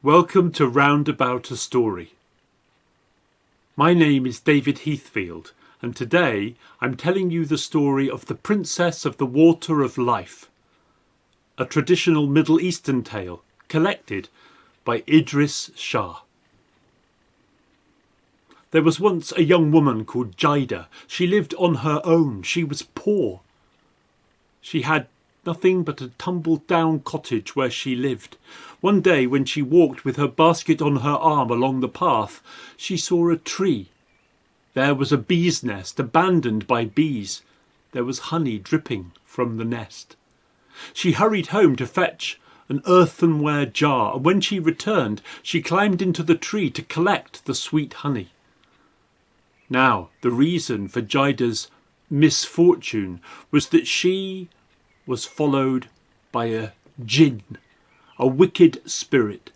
Welcome to Roundabout-A-Story. My name is David Heathfield, and today I'm telling you the story of the Princess of the Water of Life, a traditional Middle Eastern tale collected by Idris Shah. There was once a young woman called Jida. She lived on her own. She was poor. She had nothing but a tumble-down cottage where she lived. One day when she walked with her basket on her arm along the path, she saw a tree. There was a bee's nest abandoned by bees. There was honey dripping from the nest. She hurried home to fetch an earthenware jar, and when she returned, she climbed into the tree to collect the sweet honey. Now, the reason for Jida's misfortune was that she was followed by a jinn, a wicked spirit.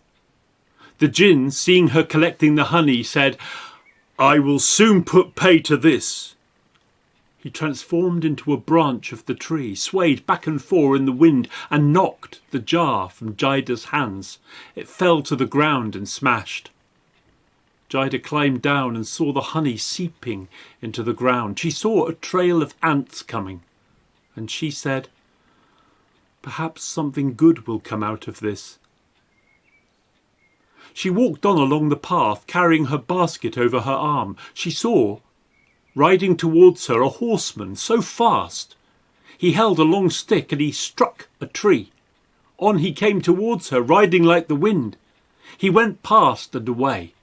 The jinn, seeing her collecting the honey, said, "I will soon put pay to this." He transformed into a branch of the tree, swayed back and forth in the wind, and knocked the jar from Jida's hands. It fell to the ground and smashed. Jida climbed down and saw the honey seeping into the ground. She saw a trail of ants coming, and she said, "Perhaps something good will come out of this." She walked on along the path, carrying her basket over her arm. She saw, riding towards her, a horseman so fast. He held a long stick and he struck a tree. On he came towards her, riding like the wind. He went past and away.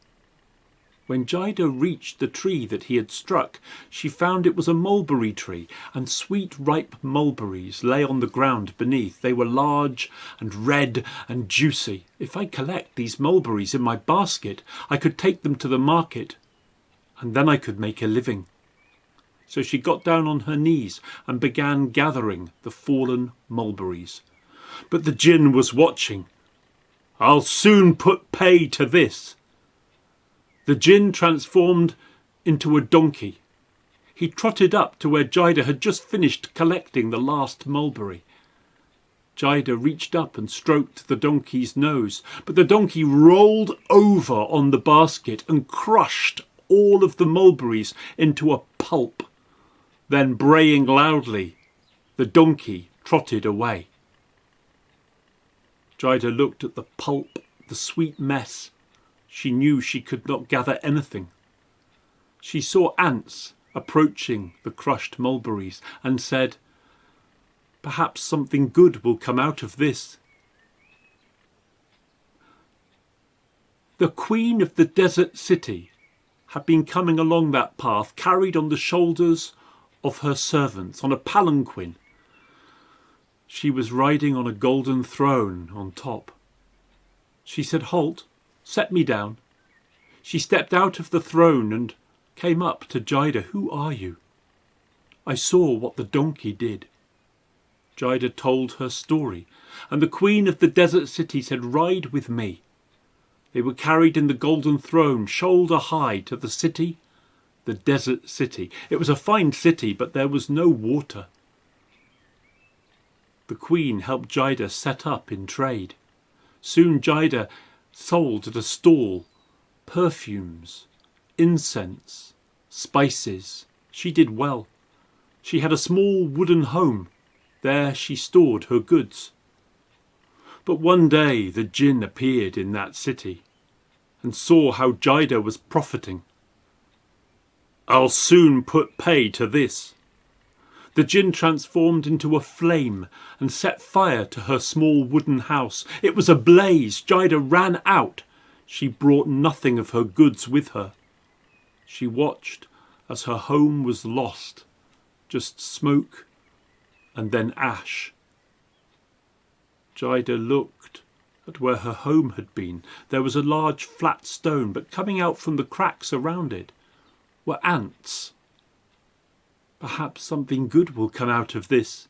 When Jida reached the tree that he had struck, she found it was a mulberry tree, and sweet ripe mulberries lay on the ground beneath. They were large and red and juicy. "If I collect these mulberries in my basket, I could take them to the market, and then I could make a living." So she got down on her knees and began gathering the fallen mulberries. But the jinn was watching. "I'll soon put pay to this." The jinn transformed into a donkey. He trotted up to where Jida had just finished collecting the last mulberry. Jida reached up and stroked the donkey's nose, but the donkey rolled over on the basket and crushed all of the mulberries into a pulp. Then, braying loudly, the donkey trotted away. Jida looked at the pulp, the sweet mess. She knew she could not gather anything. She saw ants approaching the crushed mulberries and said, "Perhaps something good will come out of this." The queen of the desert city had been coming along that path, carried on the shoulders of her servants on a palanquin. She was riding on a golden throne on top. She said, "Halt. Set me down." She stepped out of the throne and came up to Jida. "Who are you?" "I saw what the donkey did." Jida told her story, and the queen of the desert city said, "Ride with me." They were carried in the golden throne, shoulder high, to the city, the desert city. It was a fine city, but there was no water. The queen helped Jida set up in trade. Soon Jida sold at a stall perfumes, incense, spices. She did well. She had a small wooden home. There she stored her goods. But one day the jinn appeared in that city and saw how Jida was profiting. "I'll soon put pay to this." The jinn transformed into a flame and set fire to her small wooden house. It was ablaze. Jida ran out. She brought nothing of her goods with her. She watched as her home was lost, just smoke and then ash. Jida looked at where her home had been. There was a large flat stone, but coming out from the cracks around it were ants. "Perhaps something good will come out of this."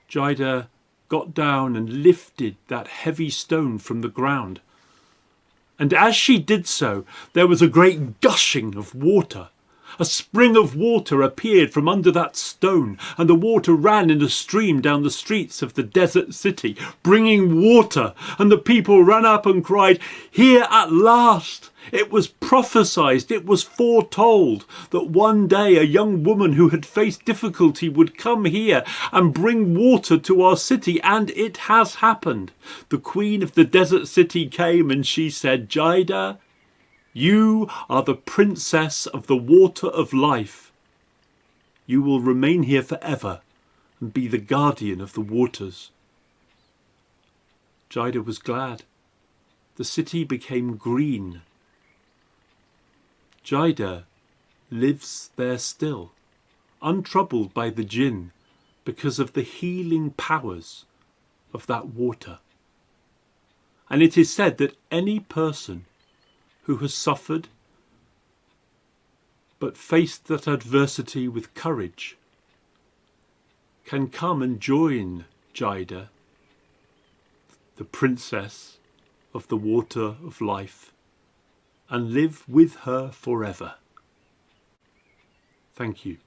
Jida got down and lifted that heavy stone from the ground. And as she did so, there was a great gushing of water. A spring of water appeared from under that stone, and the water ran in a stream down the streets of the desert city, bringing water, and the people ran up and cried, "Here at last!" It was prophesied, it was foretold, that one day a young woman who had faced difficulty would come here and bring water to our city, and it has happened. The queen of the desert city came and she said, "Jida, you are the princess of the water of life. You will remain here forever and be the guardian of the waters." Jida was glad. The city became green. Jida lives there still, untroubled by the jinn, because of the healing powers of that water. And it is said that any person who has suffered but faced that adversity with courage can come and join Jida, the princess of the water of life, and live with her forever. Thank you.